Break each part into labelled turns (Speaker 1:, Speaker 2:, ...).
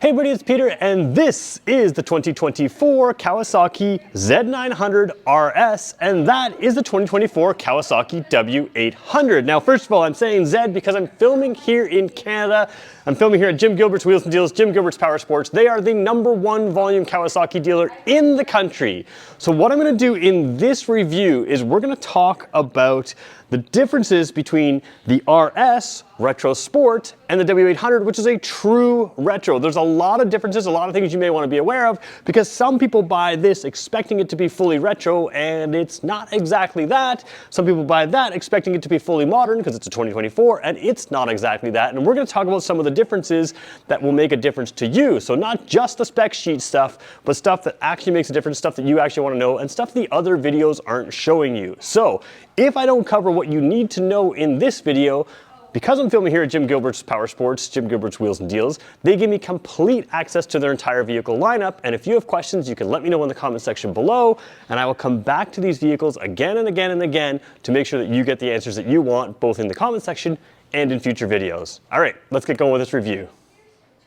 Speaker 1: Hey everybody, it's Peter, and this is the 2024 Kawasaki Z900 RS, and that is the 2024 Kawasaki W800. Now, first of all, I'm saying Z because I'm filming here in Canada. I'm filming here at Jim Gilbert's Wheels and Deals, Jim Gilbert's Power Sports. They are the #1 volume Kawasaki dealer in the country. So what I'm gonna do in this review is we're gonna talk about the differences between the RS Retro Sport and the W800, which is a true retro. There's a lot of differences, a lot of things you may want to be aware of, because some people buy this expecting it to be fully retro, and it's not exactly that. Some people buy that expecting it to be fully modern, because it's a 2024, and it's not exactly that. And we're going to talk about some of the differences that will make a difference to you. So not just the spec sheet stuff, but stuff that actually makes a difference, stuff that you actually want to know, and stuff the other videos aren't showing you. So if I don't cover what you need to know in this video, because I'm filming here at Jim Gilbert's Power Sports, Jim Gilbert's Wheels and Deals, they give me complete access to their entire vehicle lineup. And if you have questions, you can let me know in the comment section below, and I will come back to these vehicles again and again and again to make sure that you get the answers that you want, both in the comment section and in future videos. All right, let's get going with this review.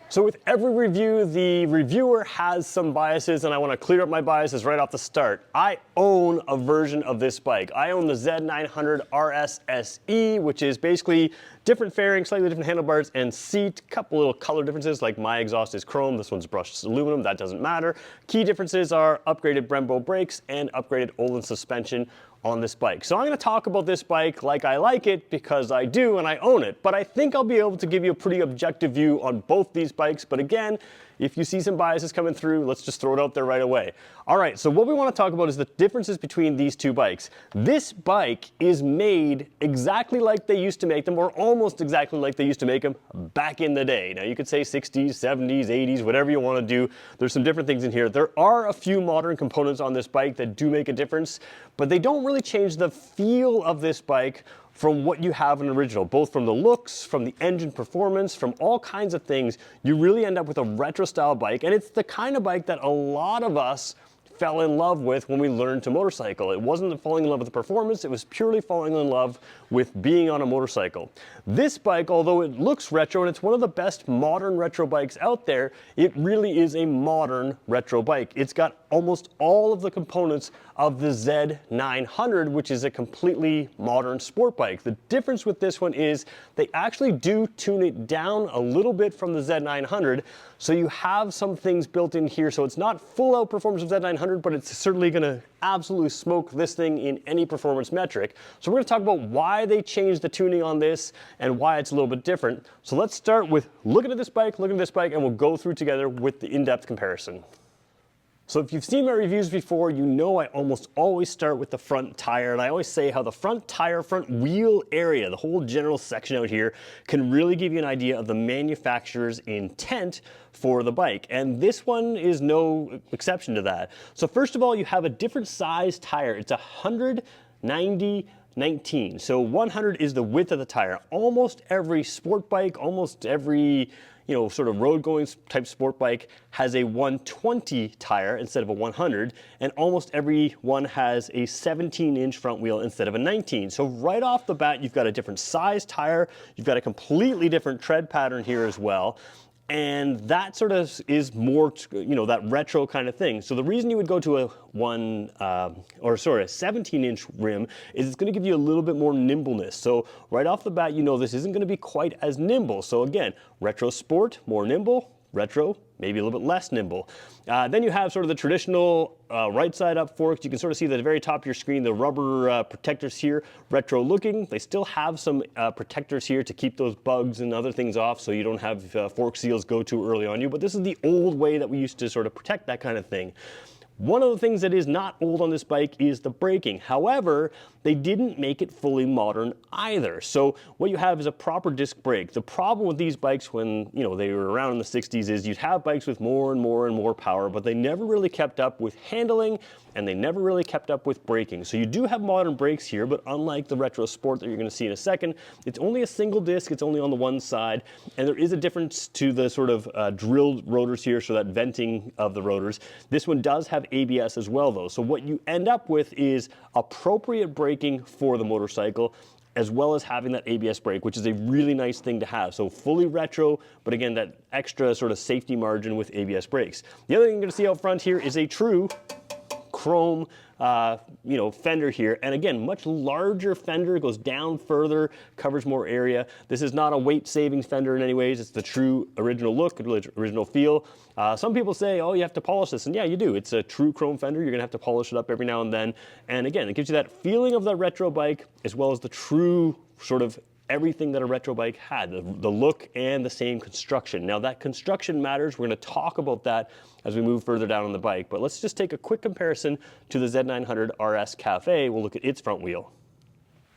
Speaker 1: So with every review, the reviewer has some biases, and I want to clear up my biases right off the start. I own a version of this bike. I own the Z900 RS SE, which is basically different fairing, slightly different handlebars and seat, couple little color differences, like my exhaust is chrome, this one's brushed aluminum, that doesn't matter. Key differences are upgraded Brembo brakes and upgraded Öhlins suspension on this bike. So I'm going to talk about this bike like I like it, because I do and I own it, but I think I'll be able to give you a pretty objective view on both these bikes. But again, if you see some biases coming through, let's just throw it out there right away. All right, so what we want to talk about is the differences between these two bikes. This bike is made exactly like they used to make them, or almost exactly like they used to make them back in the day. Now you could say 60s, 70s, 80s, whatever you want to do. There's some different things in here. There are a few modern components on this bike that do make a difference, but they don't really change the feel of this bike from what you have in original, both from the looks, from the engine performance, from all kinds of things. You really end up with a retro style bike, and it's the kind of bike that a lot of us fell in love with when we learned to motorcycle. It wasn't falling in love with the performance, it was purely falling in love with being on a motorcycle. This bike, although it looks retro and it's one of the best modern retro bikes out there, it really is a modern retro bike. It's got almost all of the components of the Z900, which is a completely modern sport bike. The difference with this one is they actually do tune it down a little bit from the Z900, so you have some things built in here. So it's not full out performance of Z900, but it's certainly gonna absolutely smoke this thing in any performance metric. So we're gonna talk about why they changed the tuning on this and why it's a little bit different. So let's start with looking at this bike, and we'll go through together with the in-depth comparison. So if you've seen my reviews before, you know I almost always start with the front tire, and I always say how the front tire, front wheel area, the whole general section out here, can really give you an idea of the manufacturer's intent for the bike. And this one is no exception to that. So first of all, you have a different size tire. It's 190/19. So 100 is the width of the tire. Almost every sport bike, almost every sort of road going type sport bike has a 120 tire instead of a 100, and almost every one has a 17-inch front wheel instead of a 19. So right off the bat, you've got a different size tire, you've got a completely different tread pattern here as well. And that sort of is more, that retro kind of thing. So the reason you would go to a 17-inch rim is it's going to give you a little bit more nimbleness. So right off the bat, this isn't going to be quite as nimble. So again, retro sport, more nimble. Retro, maybe a little bit less nimble. Then you have sort of the traditional right side up forks. You can sort of see at the very top of your screen, the rubber protectors here, retro looking. They still have some protectors here to keep those bugs and other things off, so you don't have fork seals go too early on you. But this is the old way that we used to sort of protect that kind of thing. One of the things that is not old on this bike is the braking. However, they didn't make it fully modern either. So what you have is a proper disc brake. The problem with these bikes when they were around in the 60s is you'd have bikes with more and more and more power, but they never really kept up with handling, and they never really kept up with braking. So you do have modern brakes here, but unlike the retro sport that you're going to see in a second, it's only a single disc, it's only on the one side, and there is a difference to the sort of drilled rotors here, so that venting of the rotors. This one does have ABS as well though, so what you end up with is appropriate braking for the motorcycle, as well as having that ABS brake, which is a really nice thing to have. So fully retro, but again, that extra sort of safety margin with ABS brakes. The other thing you're gonna see out front here is a true chrome fender here, and again, much larger fender, goes down further, covers more area. This is not a weight savings fender in any ways. It's the true original look, original feel. Some people say, oh, you have to polish this, and yeah, you do. It's a true chrome fender. You're gonna have to polish it up every now and then, and again, it gives you that feeling of the retro bike as well as the true sort of everything that a retro bike had, the look and the same construction. Now that construction matters. We're going to talk about that as we move further down on the bike, but let's just take a quick comparison to the Z900 RS Cafe. We'll look at its front wheel.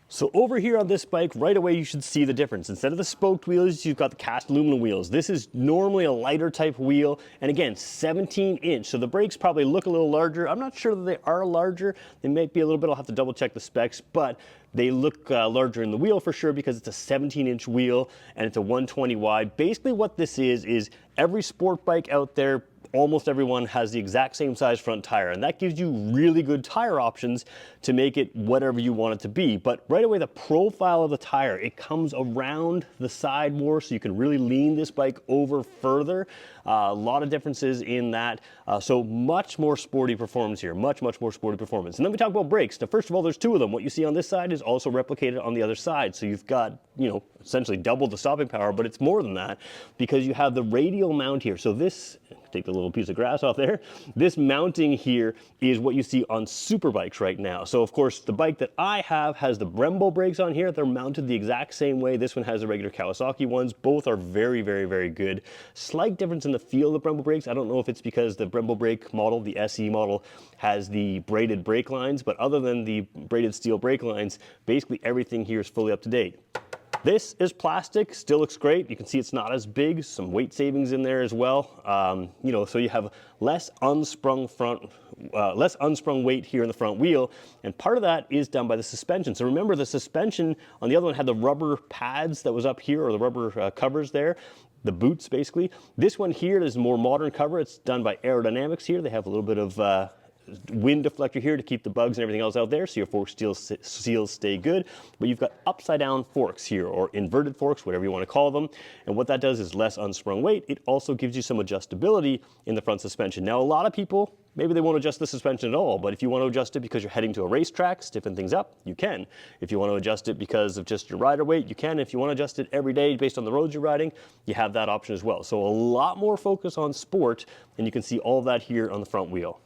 Speaker 1: So over here on this bike, right away you should see the difference. Instead of the spoked wheels, you've got the cast aluminum wheels. This is normally a lighter type wheel, and again, 17-inch. So the brakes probably look a little larger. I'm not sure that they are larger. They might be a little bit, I'll have to double check the specs, but they look larger in the wheel for sure because it's a 17-inch wheel and it's a 120 wide. Basically what this is every sport bike out there, almost everyone has the exact same size front tire, and that gives you really good tire options to make it whatever you want it to be. But right away, the profile of the tire, it comes around the side more, so you can really lean this bike over further. A lot of differences in that. So much more sporty performance here, much more sporty performance. And then we talk about brakes. Now, first of all, there's two of them. What you see on this side is also replicated on the other side. So you've got, essentially double the stopping power, but it's more than that because you have the radial mount here. So this, take the little piece of grass off there. This mounting here is what you see on super bikes right now. So of course, the bike that I have has the Brembo brakes on here. They're mounted the exact same way. This one has the regular Kawasaki ones. Both are very good. Slight difference in the feel of the Brembo brakes. I don't know if it's because the Brembo brake model, the SE model, has the braided brake lines, but other than the braided steel brake lines, basically everything here is fully up to date. This is plastic, still looks great. You can see it's not as big, some weight savings in there as well. So you have less unsprung weight here in the front wheel, and part of that is done by the suspension. So remember, the suspension on the other one had the rubber pads that was up here, or the rubber covers there, the boots basically. This one here is a more modern cover. It's done by Aerodynamics here. They have a little bit of wind deflector here to keep the bugs and everything else out there, so your fork seals stay good. But you've got upside down forks here, or inverted forks, whatever you want to call them. And what that does is less unsprung weight. It also gives you some adjustability in the front suspension. Now, a lot of people, maybe they won't adjust the suspension at all, but if you want to adjust it because you're heading to a racetrack, stiffen things up, you can. If you want to adjust it because of just your rider weight, you can. If you want to adjust it every day based on the roads you're riding, you have that option as well. So a lot more focus on sport, and you can see all of that here on the front wheel.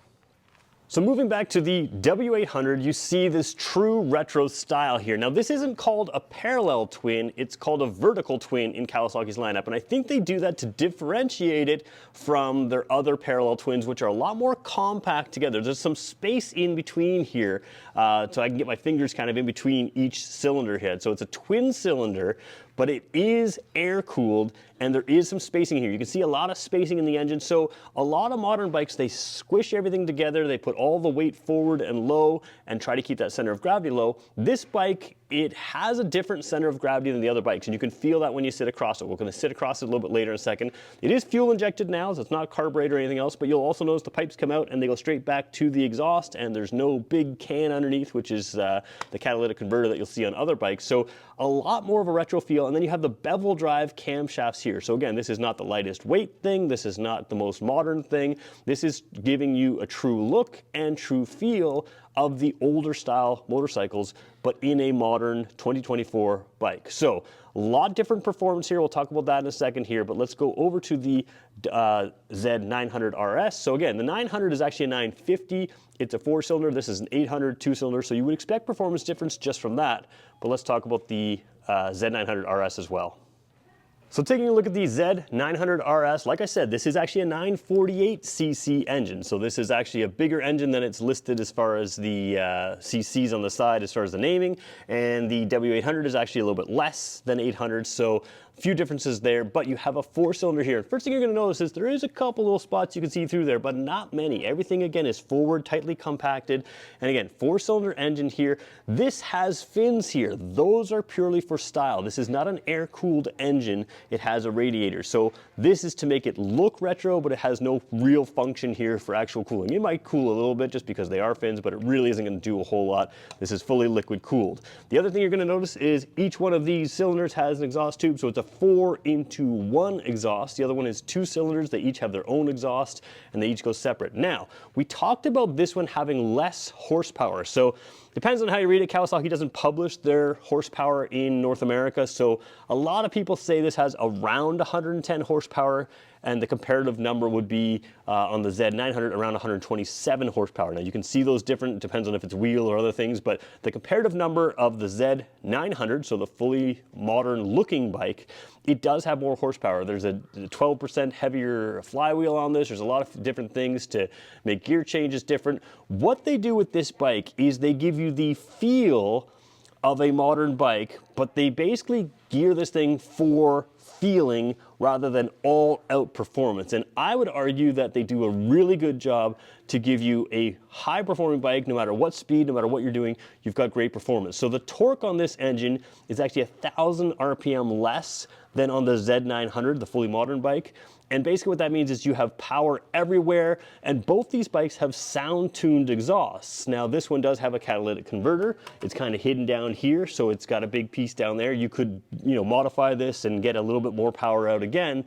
Speaker 1: So moving back to the W800, you see this true retro style here. Now this isn't called a parallel twin, it's called a vertical twin in Kawasaki's lineup. And I think they do that to differentiate it from their other parallel twins, which are a lot more compact together. There's some space in between here, so I can get my fingers kind of in between each cylinder head. So it's a twin cylinder, but it is air cooled, and there is some spacing here. You can see a lot of spacing in the engine. So a lot of modern bikes, they squish everything together, they put all the weight forward and low and try to keep that center of gravity low. This bike, it has a different center of gravity than the other bikes, and you can feel that when you sit across it. We're going to sit across it a little bit later in a second. It is fuel injected now, so it's not carburetor or anything else, but you'll also notice the pipes come out and they go straight back to the exhaust, and there's no big can underneath, which is the catalytic converter that you'll see on other bikes. So a lot more of a retro feel, and then you have the bevel drive camshafts here. So again, this is not the lightest weight thing, this is not the most modern thing, this is giving you a true look and true feel of the older style motorcycles, but in a modern 2024 bike. So a lot different performance here. We'll talk about that in a second here, but let's go over to the Z900 RS. So again, the 900 is actually a 950. It's a 4-cylinder. This is an 800 2-cylinder. So you would expect performance difference just from that, but let's talk about the Z900 RS as well. So taking a look at the Z900 RS, like I said, this is actually a 948cc engine. So this is actually a bigger engine than it's listed as far as the cc's on the side as far as the naming. And the W800 is actually a little bit less than 800. So a few differences there, but you have a 4-cylinder here. First thing you're gonna notice is there is a couple little spots you can see through there, but not many. Everything again is forward, tightly compacted. And again, 4-cylinder engine here. This has fins here. Those are purely for style. This is not an air-cooled engine. It has a radiator. So this is to make it look retro, but it has no real function here for actual cooling. It might cool a little bit just because they are fins, but it really isn't gonna do a whole lot. This is fully liquid cooled. The other thing you're gonna notice is each one of these cylinders has an exhaust tube, so it's a 4-into-1 exhaust. The other one is 2 cylinders. They each have their own exhaust and they each go separate. Now, we talked about this one having less horsepower. So depends on how you read it. Kawasaki doesn't publish their horsepower in North America, so a lot of people say this has around 110 horsepower, and the comparative number would be on the Z900 around 127 horsepower. Now you can see those different, it depends on if it's wheel or other things, but the comparative number of the Z900, so the fully modern looking bike, it does have more horsepower. There's a 12% heavier flywheel on this. There's a lot of different things to make gear changes different. What they do with this bike is they give you the feel of a modern bike, but they basically gear this thing for feeling rather than all out performance. And I would argue that they do a really good job to give you a high performing bike. No matter what speed, no matter what you're doing, you've got great performance. So the torque on this engine is actually 1,000 RPM less than on the Z900, the fully modern bike. And basically what that means is you have power everywhere, and both these bikes have sound-tuned exhausts. Now this one does have a catalytic converter. It's kind of hidden down here, so it's got a big piece down there. You could, modify this and get a little bit more power out again,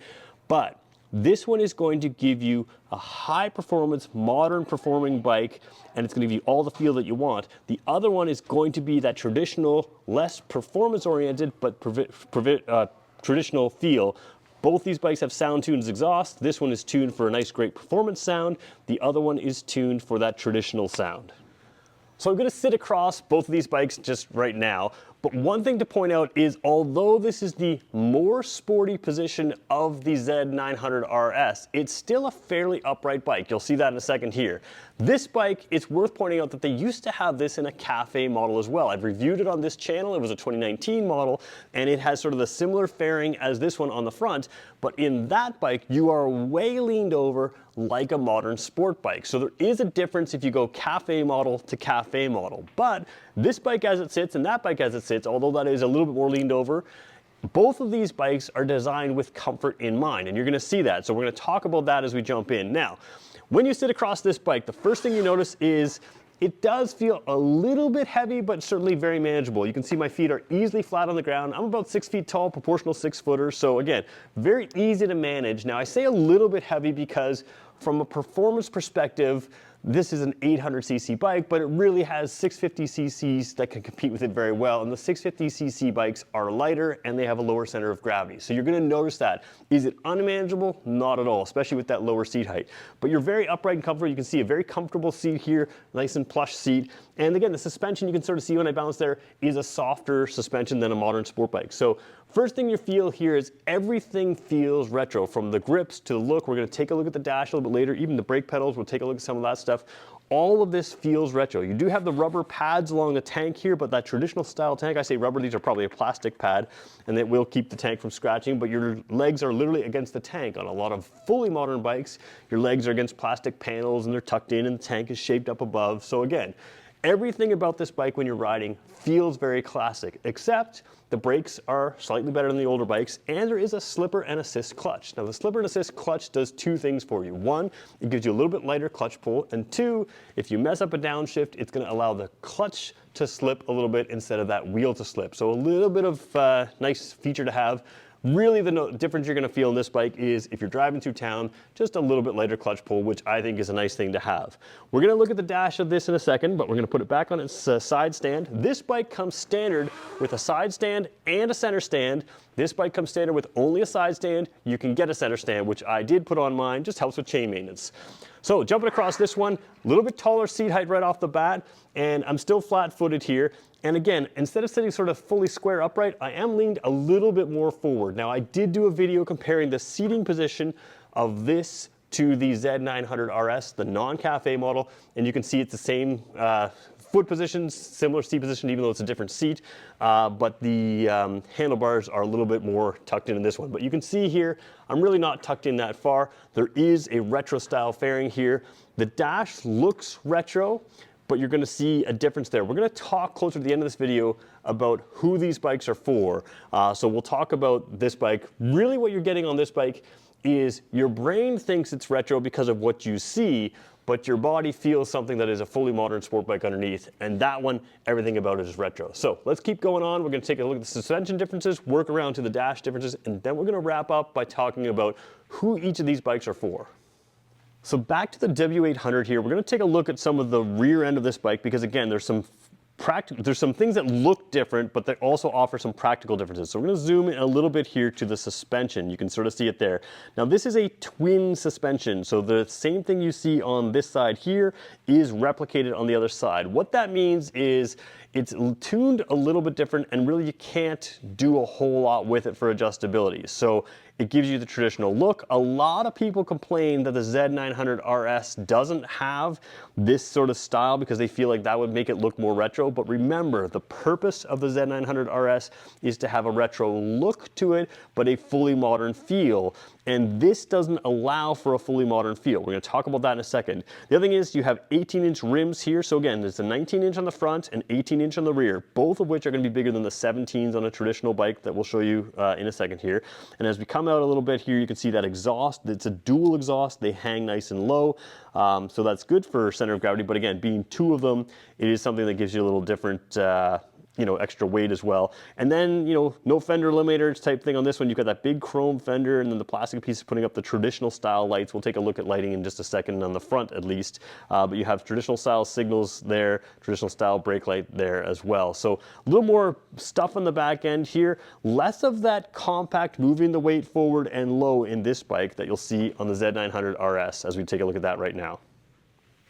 Speaker 1: but this one is going to give you a high performance, modern performing bike, and it's going to give you all the feel that you want. The other one is going to be that traditional, less performance oriented, but traditional feel. Both these bikes have sound-tuned exhaust. This one is tuned for a nice, great performance sound. The other one is tuned for that traditional sound. So I'm gonna sit across both of these bikes just right now, but one thing to point out is although this is the more sporty position of the Z900 RS, it's still a fairly upright bike. You'll see that in a second here. This bike, it's worth pointing out that they used to have this in a cafe model as well. I've reviewed it on this channel. It was a 2019 model, and it has sort of the similar fairing as this one on the front, but in that bike, you are way leaned over like a modern sport bike. So there is a difference if you go cafe model to cafe model. But this bike as it sits and that bike as it sits, although that is a little bit more leaned over, both of these bikes are designed with comfort in mind, and you're gonna see that. So we're gonna talk about that as we jump in. Now, when you sit across this bike, the first thing you notice is it does feel a little bit heavy, but certainly very manageable. You can see my feet are easily flat on the ground. I'm about 6 feet tall, proportional 6-footer. So again, very easy to manage. Now I say a little bit heavy because from a performance perspective, this is an 800cc bike, but it really has 650cc's that can compete with it very well. And the 650cc bikes are lighter and they have a lower center of gravity. So you're gonna notice that. Is it unmanageable? Not at all, especially with that lower seat height. But you're very upright and comfortable. You can see a very comfortable seat here, nice and plush seat. And again, the suspension, you can sort of see when I balance there, is a softer suspension than a modern sport bike. So first thing you feel here is everything feels retro, from the grips to the look. We're gonna take a look at the dash a little bit later, even the brake pedals, we'll take a look at some of that stuff. All of this feels retro. You do have the rubber pads along the tank here, but that traditional style tank, I say rubber, these are probably a plastic pad, and it will keep the tank from scratching, but your legs are literally against the tank. On a lot of fully modern bikes, your legs are against plastic panels and they're tucked in and the tank is shaped up above. So again, everything about this bike when you're riding feels very classic, except the brakes are slightly better than the older bikes, and there is a slipper and assist clutch. Now the slipper and assist clutch does two things for you. One, it gives you a little bit lighter clutch pull, and two, if you mess up a downshift, it's gonna allow the clutch to slip a little bit instead of that wheel to slip. So a little bit of nice feature to have. Really the difference you're gonna feel in this bike is if you're driving through town, just a little bit lighter clutch pull, which I think is a nice thing to have. We're gonna look at the dash of this in a second, but we're gonna put it back on its side stand. This bike comes standard with a side stand and a center stand. This bike comes standard with only a side stand. You can get a center stand, which I did put on mine, just helps with chain maintenance. So jumping across this one, a little bit taller seat height right off the bat, and I'm still flat-footed here. And again, instead of sitting sort of fully square upright, I am leaned a little bit more forward. Now I did do a video comparing the seating position of this to the Z900 RS, the non-cafe model, and you can see it's the same foot position, similar seat position, even though it's a different seat, but the handlebars are a little bit more tucked in this one. But you can see here, I'm really not tucked in that far. There is a retro style fairing here. The dash looks retro, but you're gonna see a difference there. We're gonna talk closer to the end of this video about who these bikes are for. So we'll talk about this bike. Really what you're getting on this bike is your brain thinks it's retro because of what you see, but your body feels something that is a fully modern sport bike underneath. And that one, everything about it is retro. So let's keep going on. We're gonna take a look at the suspension differences, work around to the dash differences, and then we're gonna wrap up by talking about who each of these bikes are for. So back to the W800 here, we're gonna take a look at some of the rear end of this bike because again, there's some things that look different, but they also offer some practical differences. So we're gonna zoom in a little bit here to the suspension. You can sort of see it there. Now this is a twin suspension. So the same thing you see on this side here is replicated on the other side. What that means is it's tuned a little bit different and really you can't do a whole lot with it for adjustability. So it gives you the traditional look. A lot of people complain that the Z900 RS doesn't have this sort of style because they feel like that would make it look more retro. But remember, the purpose of the Z900 RS is to have a retro look to it, but a fully modern feel. And this doesn't allow for a fully modern feel. We're gonna talk about that in a second. The other thing is you have 18-inch rims here. So again, there's a 19-inch on the front and 18-inch on the rear, both of which are gonna be bigger than the 17s on a traditional bike that we'll show you in a second here. And as we come out a little bit here, you can see that exhaust. It's a dual exhaust. They hang nice and low. So that's good for center of gravity. But again, being two of them, it is something that gives you a little different extra weight as well. And then, no fender eliminators type thing on this one. You've got that big chrome fender and then the plastic piece is putting up the traditional style lights. We'll take a look at lighting in just a second on the front at least. But you have traditional style signals there, traditional style brake light there as well. So a little more stuff on the back end here. Less of that compact moving the weight forward and low in this bike that you'll see on the Z900 RS as we take a look at that right now.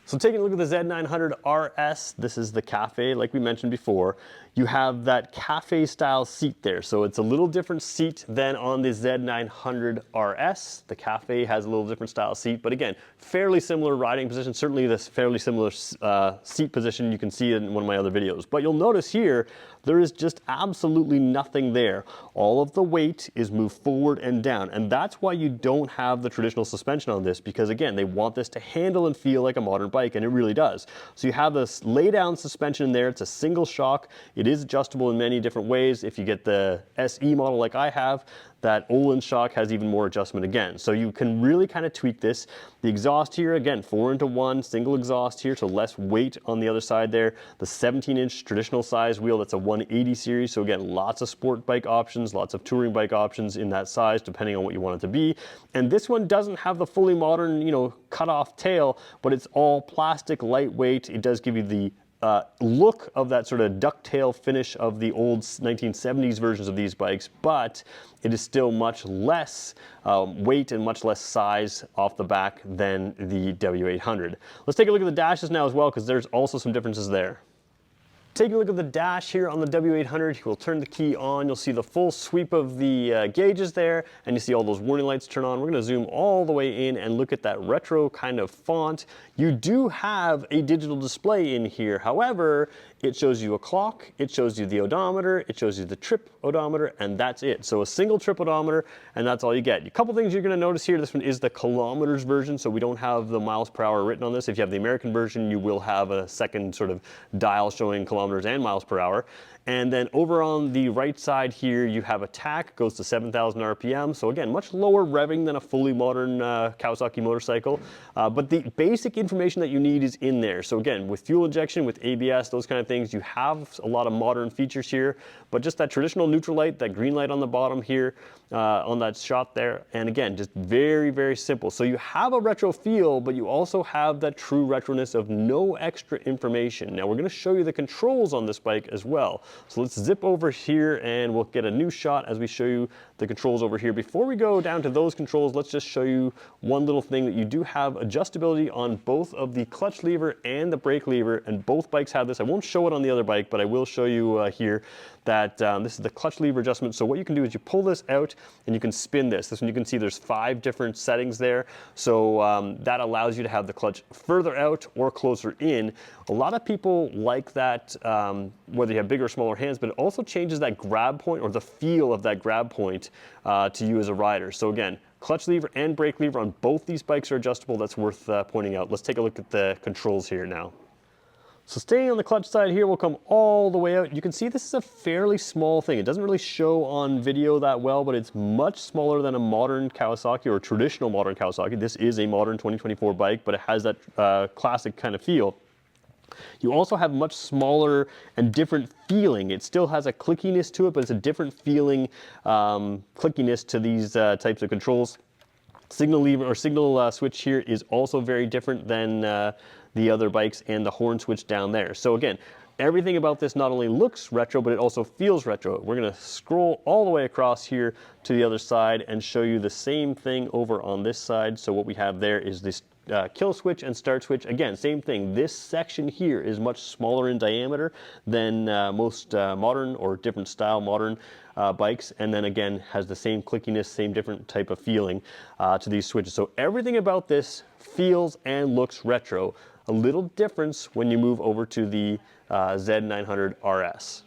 Speaker 1: So taking a look at the Z900 RS, this is the cafe like we mentioned before. You have that cafe style seat there. So it's a little different seat than on the Z900 RS. The cafe has a little different style seat, but again, fairly similar riding position. Certainly this fairly similar seat position. You can see it in one of my other videos. But you'll notice here, there is just absolutely nothing there. All of the weight is moved forward and down. And that's why you don't have the traditional suspension on this because again, they want this to handle and feel like a modern bike and it really does. So you have this lay down suspension there. It's a single shock. It is adjustable in many different ways. If you get the SE model like I have, that Olin shock has even more adjustment again. So you can really kind of tweak this. The exhaust here, again, 4-into-1 single exhaust here, so less weight on the other side there. The 17-inch traditional size wheel, that's a 180 series. So again, lots of sport bike options, lots of touring bike options in that size, depending on what you want it to be. And this one doesn't have the fully modern, cut off tail, but it's all plastic, lightweight. It does give you the look of that sort of ducktail finish of the old 1970s versions of these bikes, but it is still much less weight and much less size off the back than the W800. Let's take a look at the dashes now as well, because there's also some differences there. Taking a look at the dash here on the W800, we'll turn the key on. You'll see the full sweep of the gauges there, and you see all those warning lights turn on. We're gonna zoom all the way in and look at that retro kind of font. You do have a digital display in here. However, it shows you a clock, it shows you the odometer, it shows you the trip odometer, and that's it. So a single trip odometer, and that's all you get. A couple things you're gonna notice here, this one is the kilometers version, so we don't have the miles per hour written on this. If you have the American version, you will have a second sort of dial showing kilometers and miles per hour. And then over on the right side here, you have a tach, goes to 7,000 RPM. So again, much lower revving than a fully modern Kawasaki motorcycle. But the basic information that you need is in there. So again, with fuel injection, with ABS, those kind of things, you have a lot of modern features here. But just that traditional neutral light, that green light on the bottom here, on that shot there. And again, just very, very simple. So you have a retro feel, but you also have that true retroness of no extra information. Now we're gonna show you the controls on this bike as well. So let's zip over here and we'll get a new shot as we show you the the controls over here. Before we go down to those controls, let's just show you one little thing that you do have adjustability on both of the clutch lever and the brake lever, and both bikes have this. I won't show it on the other bike, but I will show you here that this is the clutch lever adjustment. So what you can do is you pull this out and you can spin this. This one you can see there's 5 different settings there. So that allows you to have the clutch further out or closer in. A lot of people like that, whether you have bigger or smaller hands, but it also changes that grab point or the feel of that grab point to you as a rider. So again, clutch lever and brake lever on both these bikes are adjustable. That's worth pointing out. Let's take a look at the controls here now. So staying on the clutch side here, we'll come all the way out. You can see this is a fairly small thing. It doesn't really show on video that well, but it's much smaller than a modern Kawasaki or a traditional modern Kawasaki. This is a modern 2024 bike, but it has that classic kind of feel. You also have much smaller and different feeling. It still has a clickiness to it, but it's a different feeling clickiness to these types of controls. Signal lever or signal switch here is also very different than the other bikes, and the horn switch down there. So again, everything about this not only looks retro, but it also feels retro. We're gonna scroll all the way across here to the other side and show you the same thing over on this side. So what we have there is this kill switch and start switch. Again, same thing. This section here is much smaller in diameter than most modern or different style modern bikes, and then again has the same clickiness, same different type of feeling to these switches. So everything about this feels and looks retro. A little difference when you move over to the Z900 RS.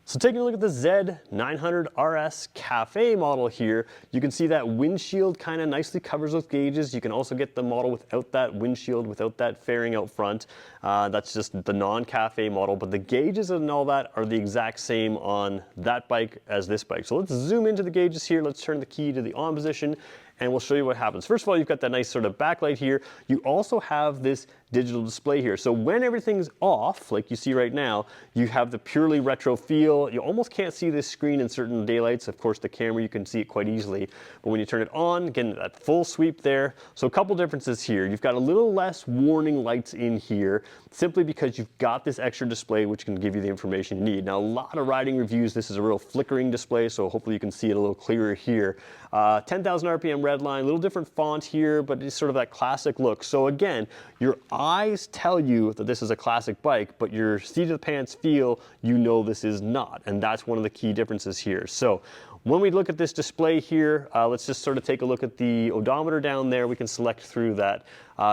Speaker 1: So taking a look at the Z900 RS Cafe model here, you can see that windshield kind of nicely covers those gauges. You can also get the model without that windshield, without that fairing out front. That's just the non-Cafe model, but the gauges and all that are the exact same on that bike as this bike. So let's zoom into the gauges here. Let's turn the key to the on position and we'll show you what happens. First of all, you've got that nice sort of backlight here. You also have this digital display here. So when everything's off, like you see right now, you have the purely retro feel. You almost can't see this screen in certain daylights. Of course, the camera, you can see it quite easily. But when you turn it on, again, that full sweep there. So a couple differences here. You've got a little less warning lights in here, simply because you've got this extra display which can give you the information you need. Now, a lot of riding reviews, this is a real flickering display, so hopefully you can see it a little clearer here. 10,000 RPM red line, a little different font here, but it's sort of that classic look. So again, your eyes tell you that this is a classic bike, but your seat of the pants feel, you know this is not. And that's one of the key differences here. So when we look at this display here, let's just sort of take a look at the odometer down there. We can select through that.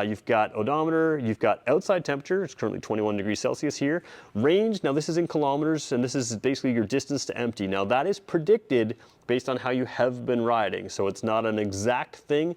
Speaker 1: You've got odometer, you've got outside temperature, it's currently 21 degrees Celsius here. Range, now this is in kilometers, and this is basically your distance to empty. Now that is predicted based on how you have been riding, so it's not an exact thing.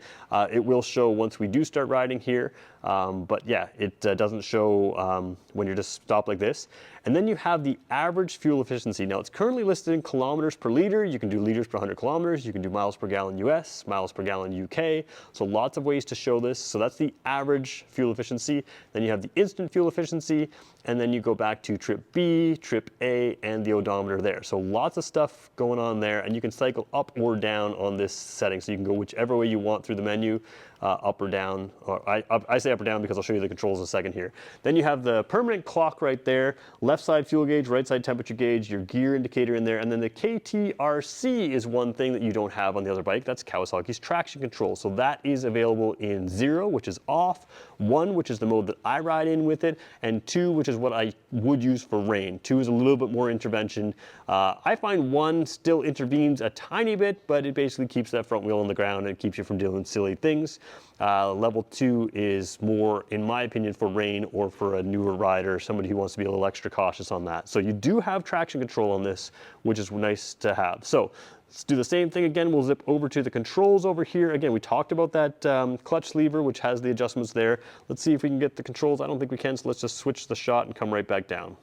Speaker 1: It will show once we do start riding here, but yeah, it doesn't show when you're just stopped like this. And then you have the average fuel efficiency. Now it's currently listed in kilometers per liter. You can do liters per 100 kilometers. You can do miles per gallon US, miles per gallon UK. So lots of ways to show this. So that's the average fuel efficiency. Then you have the instant fuel efficiency, and then you go back to trip B, trip A, and the odometer there. So lots of stuff going on there, and you can cycle up or down on this setting. So you can go whichever way you want through the menu, up or down, or I say up or down because I'll show you the controls in a second here. Then you have the permanent clock right there, left side fuel gauge, right side temperature gauge, your gear indicator in there, and then the KTRC is one thing that you don't have on the other bike. That's Kawasaki's traction control. So that is available in 0, which is off, 1, which is the mode that I ride in with it, and 2, which is what I would use for rain. 2 is a little bit more intervention. I find 1 still intervenes a tiny bit, but it basically keeps that front wheel on the ground and keeps you from doing silly things. Level 2 is more, in my opinion, for rain or for a newer rider, somebody who wants to be a little extra cautious on that. So you do have traction control on this, which is nice to have. So let's do the same thing again. We'll zip over to the controls over here. Again, we talked about that clutch lever, which has the adjustments there. Let's see if we can get the controls. I don't think we can, so let's just switch the shot and come right back down.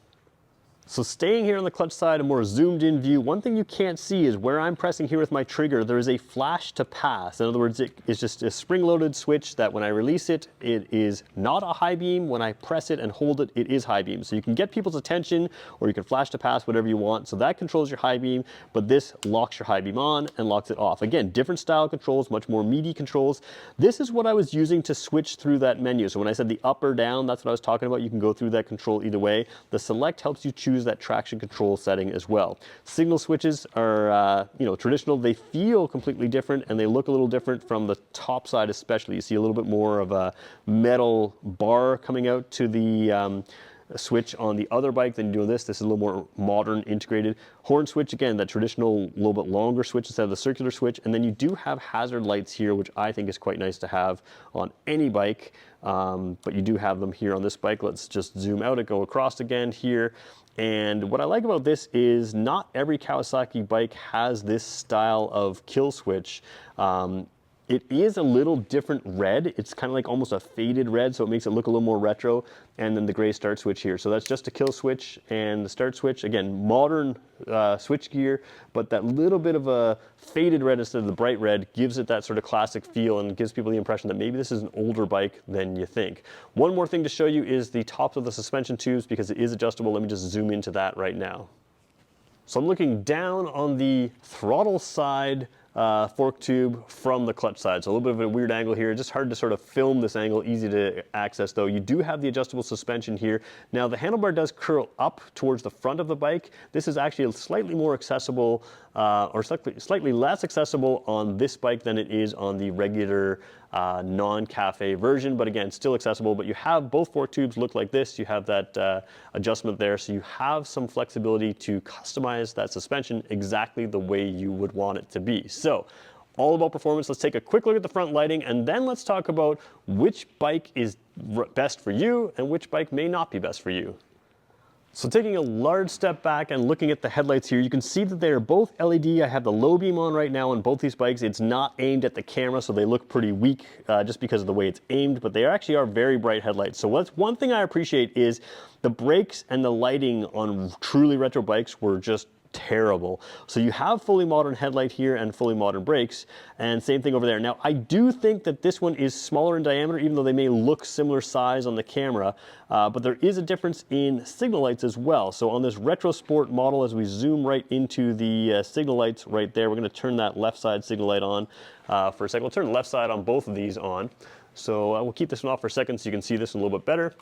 Speaker 1: So staying here on the clutch side, a more zoomed in view, one thing you can't see is where I'm pressing here with my trigger, there is a flash to pass. In other words, it is just a spring-loaded switch that when I release it, it is not a high beam. When I press it and hold it, it is high beam. So you can get people's attention, or you can flash to pass, whatever you want. So that controls your high beam, but this locks your high beam on and locks it off. Again, different style controls, much more meaty controls. This is what I was using to switch through that menu. So when I said the up or down, that's what I was talking about. You can go through that control either way. The select helps you choose use that traction control setting as well. Signal switches are, traditional. They feel completely different and they look a little different from the top side especially. You see a little bit more of a metal bar coming out to the switch on the other bike than you do on this. This is a little more modern, integrated. Horn switch, again, that traditional, little bit longer switch instead of the circular switch. And then you do have hazard lights here, which I think is quite nice to have on any bike. But you do have them here on this bike. Let's just zoom out and go across again here. And what I like about this is not every Kawasaki bike has this style of kill switch. It is a little different red. It's kind of like almost a faded red, so it makes it look a little more retro. And then the gray start switch here. So that's just a kill switch and the start switch. Again, modern switch gear, but that little bit of a faded red instead of the bright red gives it that sort of classic feel and gives people the impression that maybe this is an older bike than you think. One more thing to show you is the tops of the suspension tubes because it is adjustable. Let me just zoom into that right now. So I'm looking down on the throttle side fork tube from the clutch side. So a little bit of a weird angle here. Just hard to sort of film this angle, easy to access though. You do have the adjustable suspension here. Now the handlebar does curl up towards the front of the bike. This is actually slightly more accessible or slightly less accessible on this bike than it is on the regular non-cafe version, but again, still accessible. But you have both fork tubes look like this. You have that adjustment there. So you have some flexibility to customize that suspension exactly the way you would want it to be. So all about performance. Let's take a quick look at the front lighting and then let's talk about which bike is best for you and which bike may not be best for you. So taking a large step back and looking at the headlights here, you can see that they are both LED. I have the low beam on right now on both these bikes. It's not aimed at the camera, so they look pretty weak just because of the way it's aimed, but they actually are very bright headlights. So one thing I appreciate is the brakes and the lighting on truly retro bikes were just terrible. So you have fully modern headlight here and fully modern brakes, and same thing over there. Now I do think that this one is smaller in diameter, even though they may look similar size on the camera, but there is a difference in signal lights as well. So on this Retro Sport model, as we zoom right into the signal lights right there, we're going to turn that left side signal light on for a second. We'll turn the left side on both of these on. So we'll keep this one off for a second so you can see this a little bit better.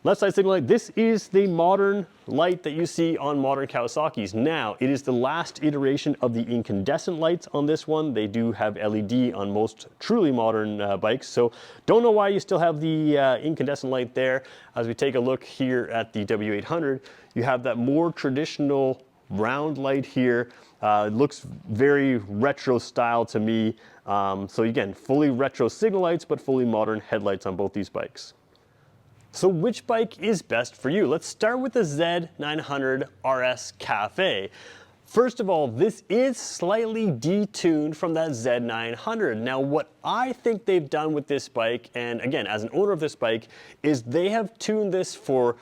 Speaker 1: Left side signal light, this is the modern light that you see on modern Kawasaki's. Now, it is the last iteration of the incandescent lights on this one. They do have LED on most truly modern bikes, so don't know why you still have the incandescent light there. As we take a look here at the W800, you have that more traditional round light here. It looks very retro style to me. So again, fully retro signal lights, but fully modern headlights on both these bikes. So which bike is best for you? Let's start with the Z900 RS Cafe. First of all, this is slightly detuned from that Z900. Now, what I think they've done with this bike, and again, as an owner of this bike, is they have tuned this for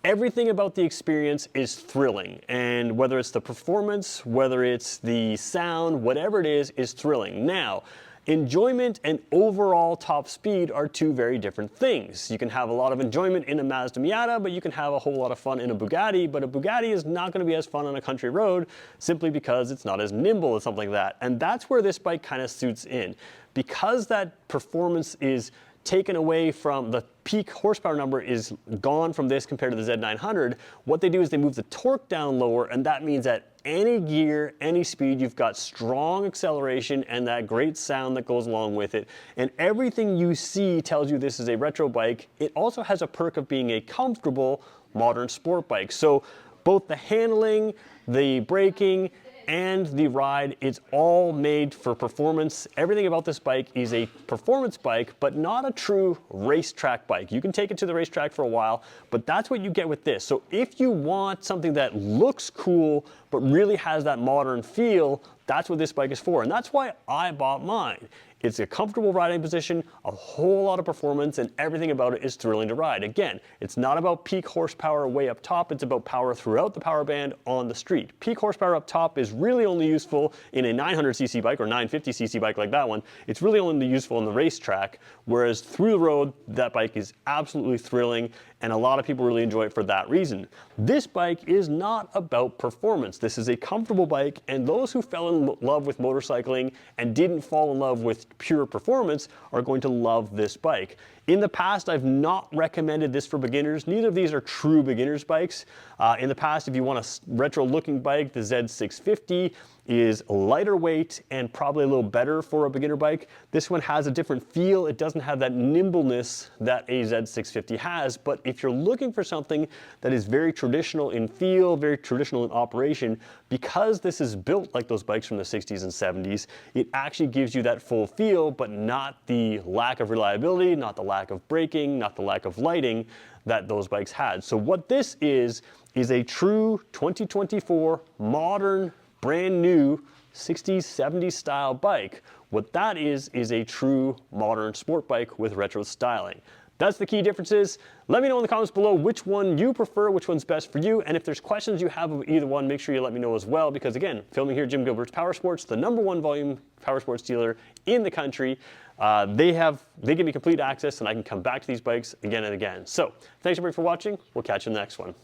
Speaker 1: everything about the experience is thrilling. And whether it's the performance, whether it's the sound, whatever it is thrilling. Now, enjoyment and overall top speed are two very different things. You can have a lot of enjoyment in a Mazda Miata, but you can have a whole lot of fun in a Bugatti, but a Bugatti is not going to be as fun on a country road simply because it's not as nimble as something like that. And that's where this bike kind of suits in. Because that performance is taken away from the peak horsepower number is gone from this compared to the Z900, what they do is they move the torque down lower, and that means that any gear, any speed, you've got strong acceleration and that great sound that goes along with it. And everything you see tells you this is a retro bike. It also has a perk of being a comfortable modern sport bike. So both the handling, the braking, and the ride, it's all made for performance. Everything about this bike is a performance bike, but not a true racetrack bike. You can take it to the racetrack for a while, but that's what you get with this. So if you want something that looks cool, but really has that modern feel, that's what this bike is for. And that's why I bought mine. It's a comfortable riding position, a whole lot of performance, and everything about it is thrilling to ride. Again, it's not about peak horsepower way up top, it's about power throughout the power band on the street. Peak horsepower up top is really only useful in a 900cc bike or 950cc bike like that one. It's really only useful on the racetrack, whereas through the road, that bike is absolutely thrilling and a lot of people really enjoy it for that reason. This bike is not about performance. This is a comfortable bike, and those who fell in love with motorcycling and didn't fall in love with pure performance are going to love this bike. In the past, I've not recommended this for beginners. Neither of these are true beginners bikes. In the past, if you want a retro looking bike, the Z650 is lighter weight and probably a little better for a beginner bike. This one has a different feel. It doesn't have that nimbleness that a Z650 has, but if you're looking for something that is very traditional in feel, very traditional in operation, because this is built like those bikes from the 60s and 70s, it actually gives you that full feel, but not the lack of reliability, not the lack of braking, not the lack of lighting that those bikes had. So what this is a true 2024 modern, brand new 60s, 70s style bike. What that is a true modern sport bike with retro styling. That's the key differences. Let me know in the comments below which one you prefer, which one's best for you, and if there's questions you have of either one, make sure you let me know as well, because again, filming here at Jim Gilbert's Power Sports, the #1 volume power sports dealer in the country, they give me complete access and I can come back to these bikes again and again. So, thanks everybody for watching. We'll catch you in the next one.